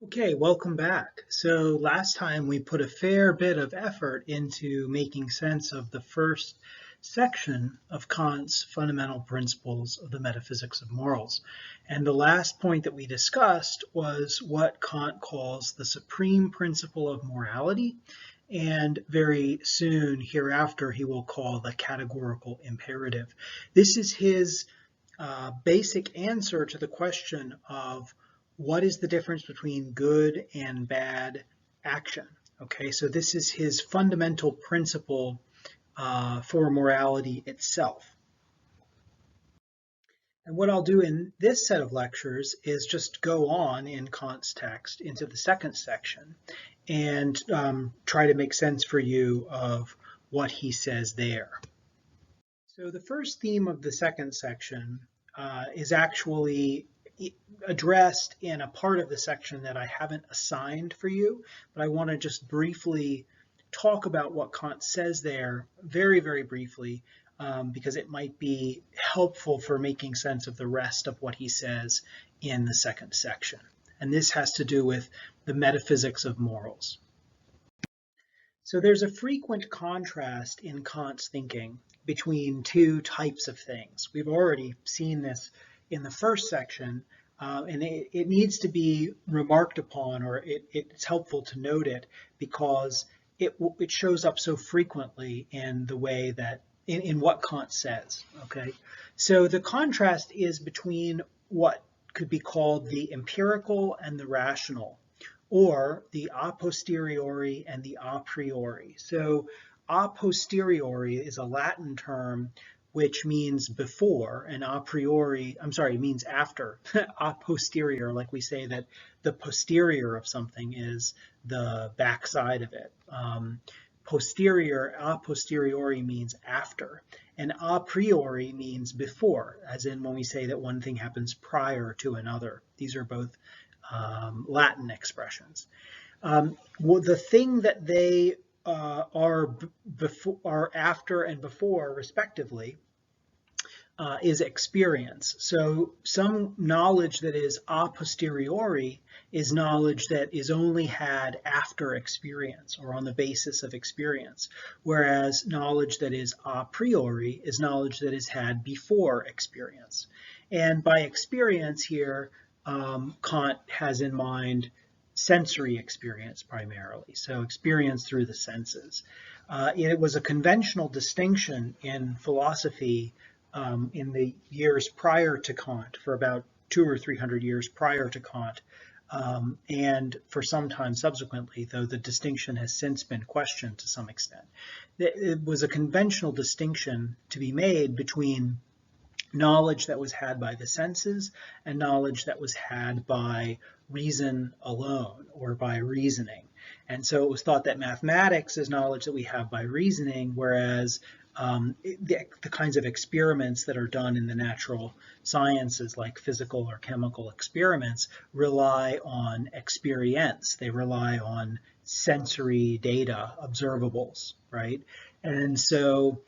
Okay, welcome back. So last time we put a fair bit of effort into making sense of the first section of Kant's fundamental principles of the metaphysics of morals. And the last point that we discussed was what Kant calls the supreme principle of morality, and very soon hereafter he will call the categorical imperative. This is his basic answer to the question of what is the difference between good and bad action. Okay, so this is his fundamental principle for morality itself. And what I'll do in this set of lectures is just go on in Kant's text into the second section and try to make sense for you of what he says there. So the first theme of the second section is actually addressed in a part of the section that I haven't assigned for you, but I want to just briefly talk about what Kant says there very, very briefly, because it might be helpful for making sense of the rest of what he says in the second section. And this has to do with the metaphysics of morals. So there's a frequent contrast in Kant's thinking between two types of things. We've already seen this in the first section, and it needs to be remarked upon, or it's helpful to note it because it shows up so frequently in the way that, in what Kant says, okay? So the contrast is between what could be called the empirical and the rational, or the a posteriori and the a priori. So a posteriori is a Latin term which means before, and a priori, means after. A posterior, like we say that the posterior of something is the backside of it. Posterior, a posteriori means after, and a priori means before, as in when we say that one thing happens prior to another. These are both Latin expressions. Well, the thing that they are after and before, respectively, is experience. So some knowledge that is a posteriori is knowledge that is only had after experience or on the basis of experience, whereas knowledge that is a priori is knowledge that is had before experience. And by experience here, Kant has in mind sensory experience primarily, so experience through the senses. It was a conventional distinction in philosophy in the years prior to Kant, for about 200 or 300 years prior to Kant, and for some time subsequently, though the distinction has since been questioned to some extent. It was a conventional distinction to be made between knowledge that was had by the senses and knowledge that was had by reason alone or by reasoning. And so it was thought that mathematics is knowledge that we have by reasoning, whereas the kinds of experiments that are done in the natural sciences, like physical or chemical experiments, rely on experience. They rely on sensory data, observables, right? And so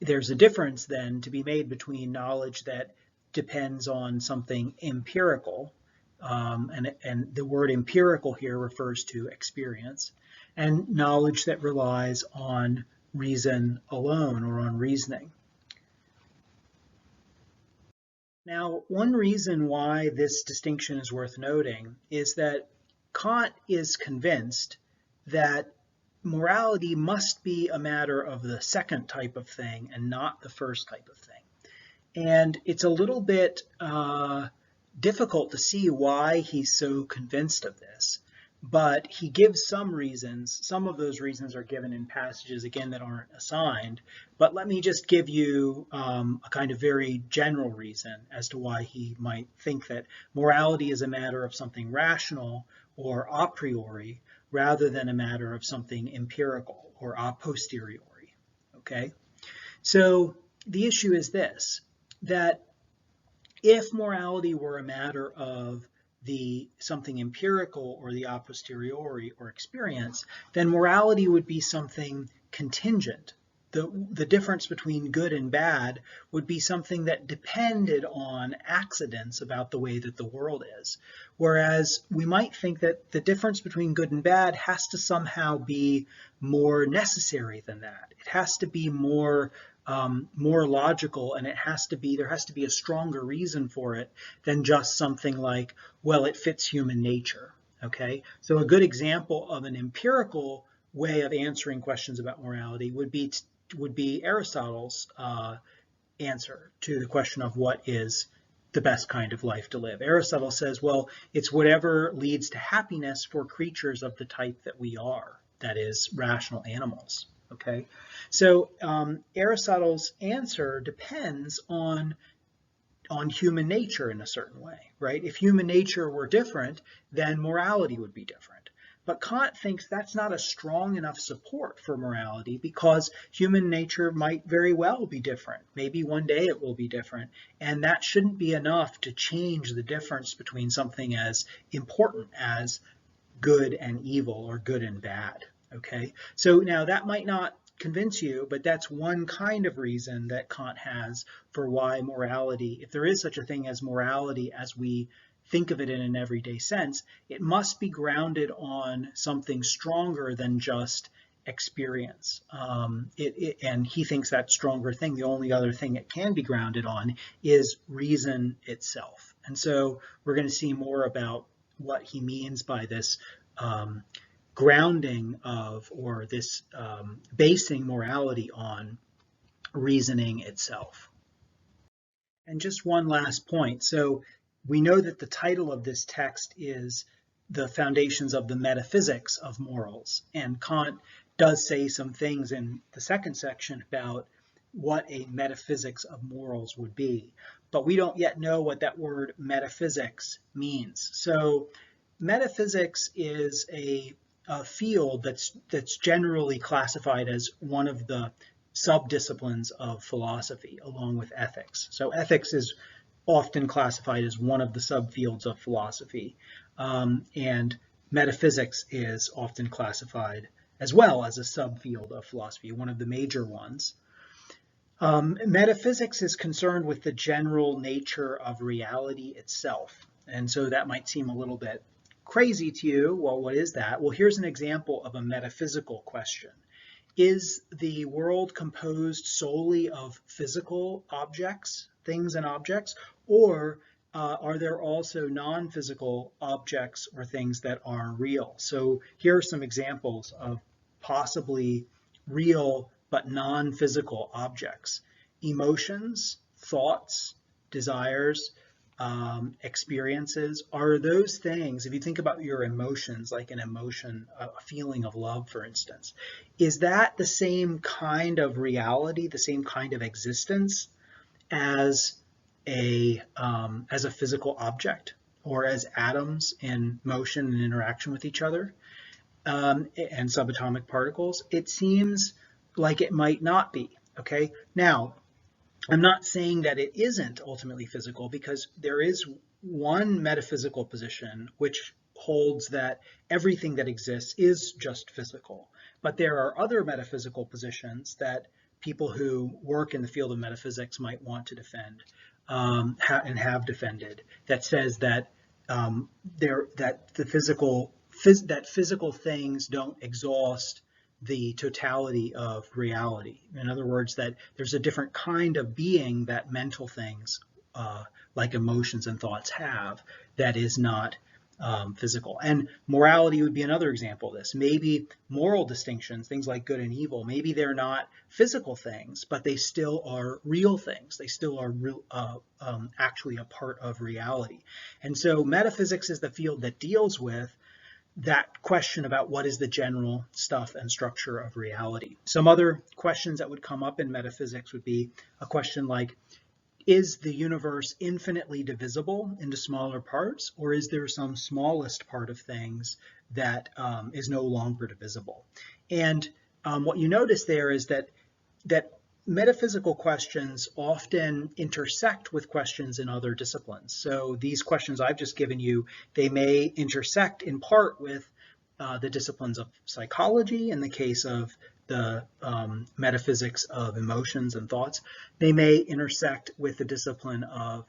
there's a difference then to be made between knowledge that depends on something empirical, and the word empirical here refers to experience, and knowledge that relies on reason alone or on reasoning. Now, one reason why this distinction is worth noting is that Kant is convinced that morality must be a matter of the second type of thing and not the first type of thing. And it's a little bit difficult to see why he's so convinced of this. But he gives some reasons. Some of those reasons are given in passages, again, that aren't assigned. But let me just give you a kind of very general reason as to why he might think that morality is a matter of something rational or a priori, rather than a matter of something empirical or a posteriori, okay? So the issue is this, that if morality were a matter of something empirical or the a posteriori or experience, then morality would be something contingent. the difference between good and bad would be something that depended on accidents about the way that the world is. Whereas we might think that the difference between good and bad has to somehow be more necessary than that. It has to be more logical, and there has to be a stronger reason for it than just something like, well, it fits human nature. Okay, so a good example of an empirical way of answering questions about morality would be Aristotle's answer to the question of what is the best kind of life to live. Aristotle says, well, it's whatever leads to happiness for creatures of the type that we are, that is, rational animals. Okay, so Aristotle's answer depends on human nature in a certain way, right? If human nature were different, then morality would be different. But Kant thinks that's not a strong enough support for morality because human nature might very well be different. Maybe one day it will be different. And that shouldn't be enough to change the difference between something as important as good and evil or good and bad. Okay, so now that might not convince you, but that's one kind of reason that Kant has for why morality, if there is such a thing as morality as we think of it in an everyday sense, it must be grounded on something stronger than just experience. And he thinks that stronger thing, the only other thing it can be grounded on, is reason itself. And so we're going to see more about what he means by this grounding of, or this basing morality on reasoning itself. And just one last point. So we know that the title of this text is The Foundations of the Metaphysics of Morals. And Kant does say some things in the second section about what a metaphysics of morals would be. But we don't yet know what that word metaphysics means. So metaphysics is a field that's generally classified as one of the sub-disciplines of philosophy, along with ethics. So ethics is often classified as one of the subfields of philosophy, and metaphysics is often classified as well as a subfield of philosophy, one of the major ones. Metaphysics is concerned with the general nature of reality itself, and so that might seem a little bit crazy to you. Well, what is that? Well, here's an example of a metaphysical question. Is the world composed solely of physical objects, things and objects, or are there also non-physical objects or things that are real? So here are some examples of possibly real but non-physical objects. Emotions, thoughts, desires, experiences. Are those things, if you think about your emotions, like an emotion, a feeling of love, for instance, is that the same kind of reality, the same kind of existence as a physical object, or as atoms in motion and interaction with each other, and subatomic particles? It seems like it might not be. Okay, now I'm not saying that it isn't ultimately physical, because there is one metaphysical position which holds that everything that exists is just physical. But there are other metaphysical positions that people who work in the field of metaphysics might want to defend, and have defended, that says that physical things don't exhaust the totality of reality. In other words, that there's a different kind of being that mental things, like emotions and thoughts, have, that is not physical. And morality would be another example of this. Maybe moral distinctions, things like good and evil, maybe they're not physical things, but they still are real things. They still are actually a part of reality. And so metaphysics is the field that deals with that question about what is the general stuff and structure of reality. Some other questions that would come up in metaphysics would be a question like, is the universe infinitely divisible into smaller parts, or is there some smallest part of things that is no longer divisible? And what you notice there is that metaphysical questions often intersect with questions in other disciplines. So these questions I've just given you, they may intersect in part with the disciplines of psychology in the case of the metaphysics of emotions and thoughts. They may intersect with the discipline of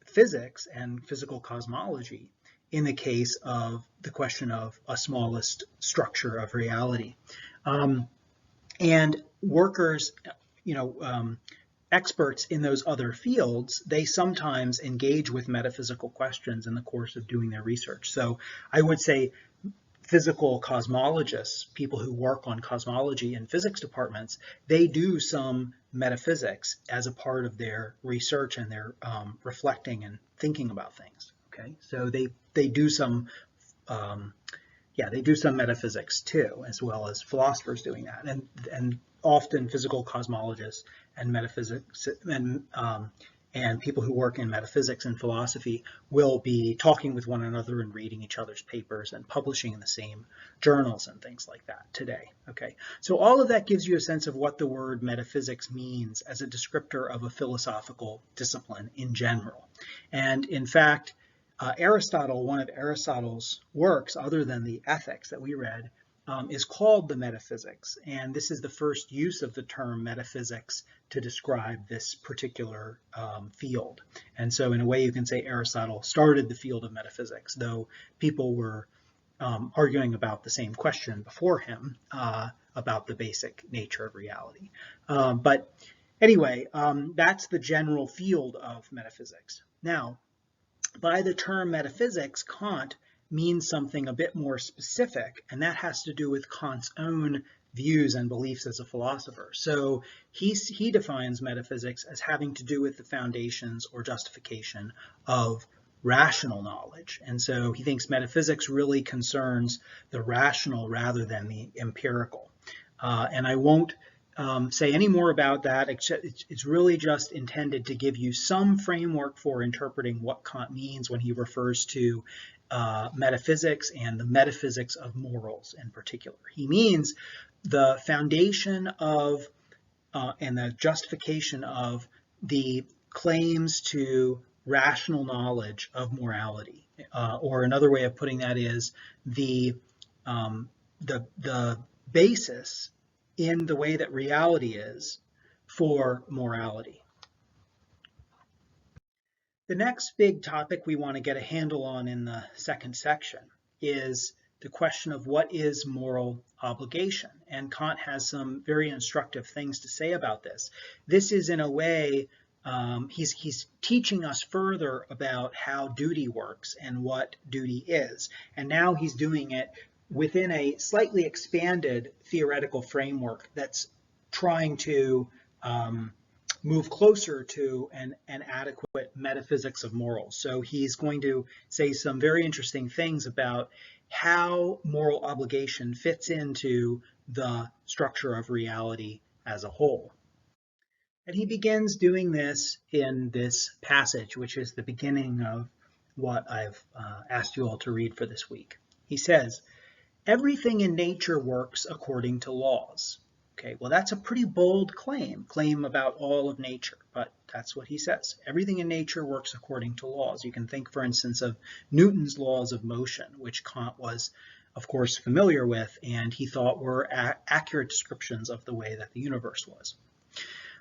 physics and physical cosmology in the case of the question of a smallest structure of reality. And workers, experts in those other fields, they sometimes engage with metaphysical questions in the course of doing their research. So I would say physical cosmologists, people who work on cosmology and physics departments, they do some metaphysics as a part of their research and their reflecting and thinking about things. Okay, so they do some they do some metaphysics too, as well as philosophers doing that, and often physical cosmologists and metaphysics and people who work in metaphysics and philosophy will be talking with one another and reading each other's papers and publishing in the same journals and things like that today. Okay, so all of that gives you a sense of what the word metaphysics means as a descriptor of a philosophical discipline in general. And in fact, Aristotle, one of Aristotle's works, other than the Ethics that we read, is called the Metaphysics, and this is the first use of the term metaphysics to describe this particular field. And so in a way you can say Aristotle started the field of metaphysics, though people were arguing about the same question before him about the basic nature of reality. But anyway, that's the general field of metaphysics. Now, by the term metaphysics, Kant means something a bit more specific, and that has to do with Kant's own views and beliefs as a philosopher. So he defines metaphysics as having to do with the foundations or justification of rational knowledge. And so he thinks metaphysics really concerns the rational rather than the empirical. And I won't say any more about that. It's really just intended to give you some framework for interpreting what Kant means when he refers to metaphysics and the metaphysics of morals in particular. He means the foundation of and the justification of the claims to rational knowledge of morality, or another way of putting that is the basis in the way that reality is for morality. The next big topic we want to get a handle on in the second section is the question of what is moral obligation. And Kant has some very instructive things to say about this. This is in a way, he's teaching us further about how duty works and what duty is. And now he's doing it within a slightly expanded theoretical framework that's trying to move closer to an adequate metaphysics of morals. So he's going to say some very interesting things about how moral obligation fits into the structure of reality as a whole. And he begins doing this in this passage, which is the beginning of what I've asked you all to read for this week. He says, "Everything in nature works according to laws." Okay, well, that's a pretty bold claim about all of nature, but that's what he says. Everything in nature works according to laws. You can think, for instance, of Newton's laws of motion, which Kant was, of course, familiar with, and he thought were accurate descriptions of the way that the universe was.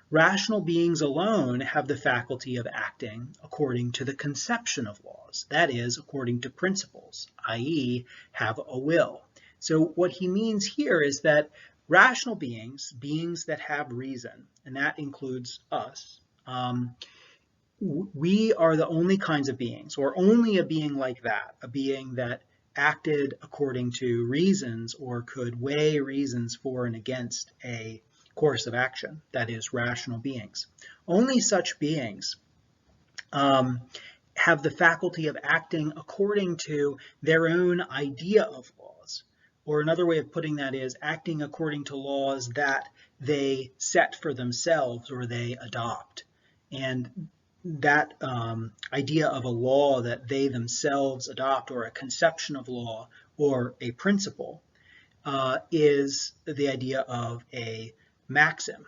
Rational beings alone have the faculty of acting according to the conception of laws, that is, according to principles, i.e., have a will. So what he means here is that rational beings, beings that have reason, and that includes us, we are the only kinds of beings, or only a being like that, a being that acted according to reasons or could weigh reasons for and against a course of action, that is, rational beings. Only such beings have the faculty of acting according to their own idea of laws. Or another way of putting that is acting according to laws that they set for themselves or they adopt. And that idea of a law that they themselves adopt, or a conception of law, or a principle, is the idea of a maxim.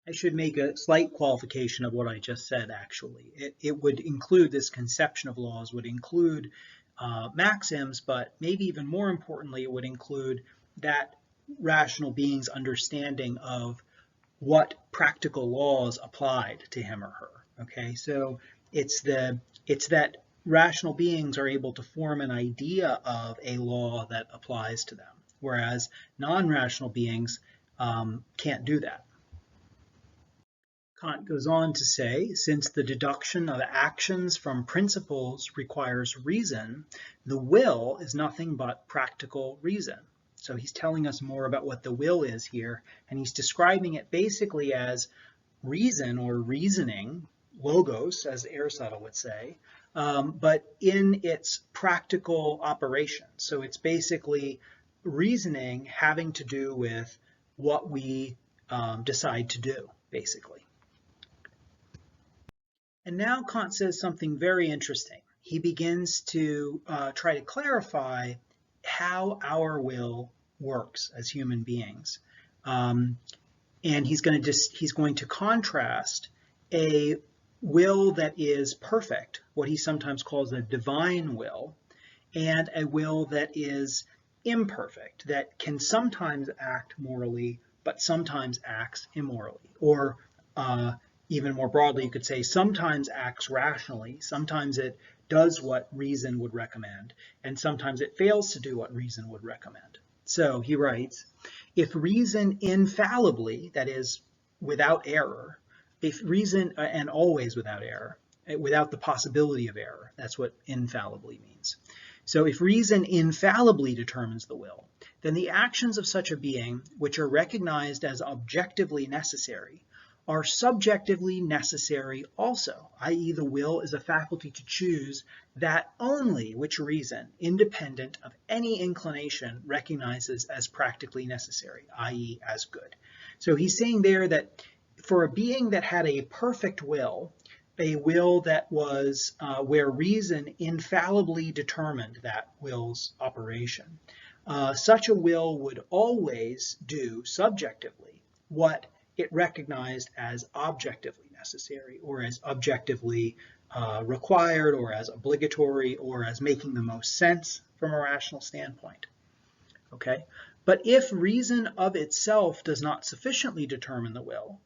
I should make a slight qualification of what I just said, actually. It would include, this conception of laws would include maxims, but maybe even more importantly, it would include that rational being's understanding of what practical laws applied to him or her. Okay, so it's that rational beings are able to form an idea of a law that applies to them, whereas non-rational beings can't do that. Kant goes on to say, since the deduction of actions from principles requires reason, the will is nothing but practical reason. So he's telling us more about what the will is here, and he's describing it basically as reason or reasoning, logos, as Aristotle would say, but in its practical operation. So it's basically reasoning having to do with what we decide to do, basically. And now Kant says something very interesting. He begins to try to clarify how our will works as human beings. And he's going to contrast a will that is perfect, what he sometimes calls a divine will, and a will that is imperfect, that can sometimes act morally, but sometimes acts immorally. Or even more broadly, you could say sometimes acts rationally, sometimes it does what reason would recommend, and sometimes it fails to do what reason would recommend. So he writes, if reason infallibly, that is, without error, if reason, and always without error, without the possibility of error, that's what infallibly means. So if reason infallibly determines the will, then the actions of such a being, which are recognized as objectively necessary, are subjectively necessary also, i.e. the will is a faculty to choose that only which reason, independent of any inclination, recognizes as practically necessary, i.e. as good. So he's saying there that for a being that had a perfect will, a will that was where reason infallibly determined that will's operation, such a will would always do subjectively what it recognized as objectively necessary, or as objectively required, or as obligatory, or as making the most sense from a rational standpoint. Okay? But if reason of itself does not sufficiently determine the will,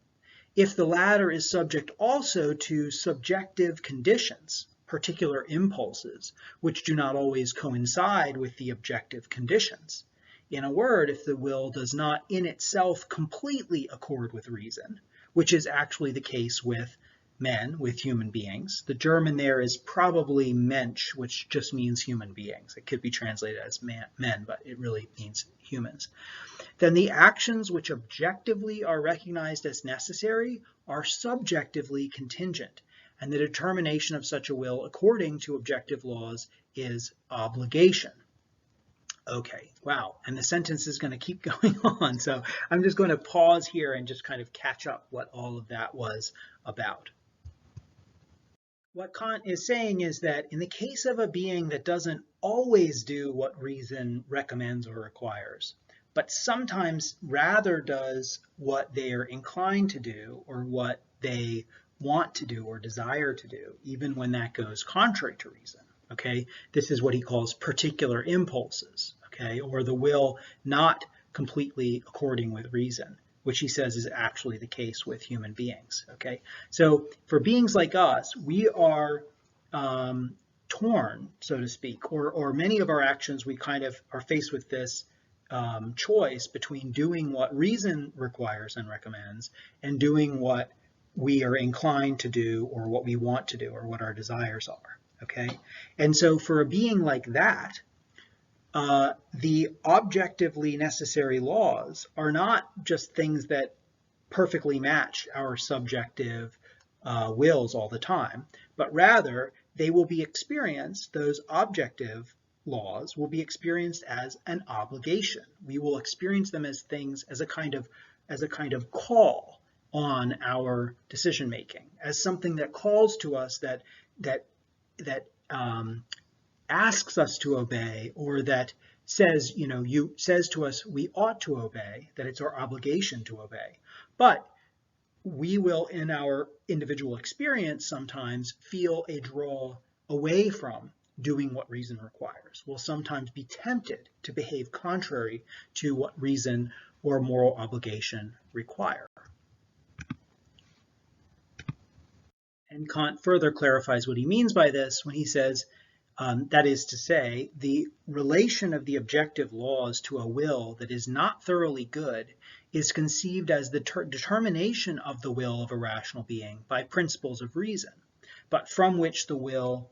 if the latter is subject also to subjective conditions, particular impulses, which do not always coincide with the objective conditions, in a word, if the will does not in itself completely accord with reason, which is actually the case with men, with human beings. The German there is probably Mensch, which just means human beings. It could be translated as men, but it really means humans. Then the actions which objectively are recognized as necessary are subjectively contingent, and the determination of such a will according to objective laws is obligation. Okay, wow, and the sentence is going to keep going on, so I'm just going to pause here and just kind of catch up what all of that was about. What Kant is saying is that in the case of a being that doesn't always do what reason recommends or requires, but sometimes rather does what they are inclined to do or what they want to do or desire to do, even when that goes contrary to reason. Okay, this is what he calls particular impulses, okay, or the will not completely according with reason, which he says is actually the case with human beings. Okay, so for beings like us, we are torn, so to speak, or many of our actions, we kind of are faced with this choice between doing what reason requires and recommends and doing what we are inclined to do or what we want to do or what our desires are. Okay, and so for a being like that, the objectively necessary laws are not just things that perfectly match our subjective wills all the time, but rather they will be experienced, those objective laws will be experienced as an obligation. We will experience them as things, as a kind of call on our decision making, as something that calls to us that asks us to obey, or that says, says to us we ought to obey, that it's our obligation to obey. But we will, in our individual experience, sometimes feel a draw away from doing what reason requires, will sometimes be tempted to behave contrary to what reason or moral obligation require. And Kant further clarifies what he means by this when he says, that is to say, the relation of the objective laws to a will that is not thoroughly good is conceived as the determination of the will of a rational being by principles of reason, but which the will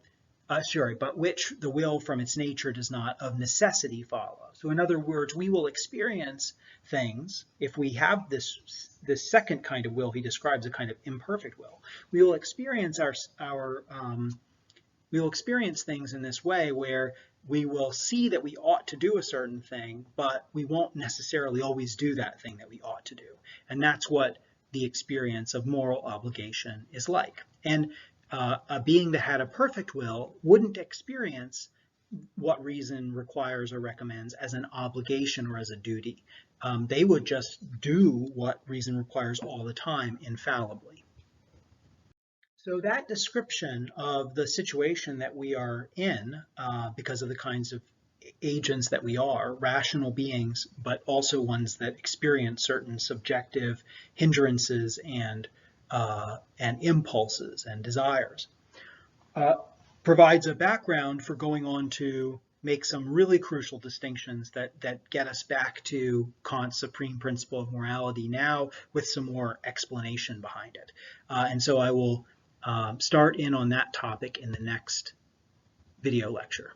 from its nature does not of necessity follow. So in other words, we will experience things, if we have this second kind of will he describes, a kind of imperfect will, we will experience we will experience things in this way where we will see that we ought to do a certain thing, but we won't necessarily always do that thing that we ought to do. And that's what the experience of moral obligation is like. And a being that had a perfect will wouldn't experience what reason requires or recommends as an obligation or as a duty. They would just do what reason requires all the time, infallibly. So that description of the situation that we are in, because of the kinds of agents that we are, rational beings, but also ones that experience certain subjective hindrances and impulses and desires, provides a background for going on to make some really crucial distinctions that get us back to Kant's supreme principle of morality now with some more explanation behind it. And so I will start in on that topic in the next video lecture.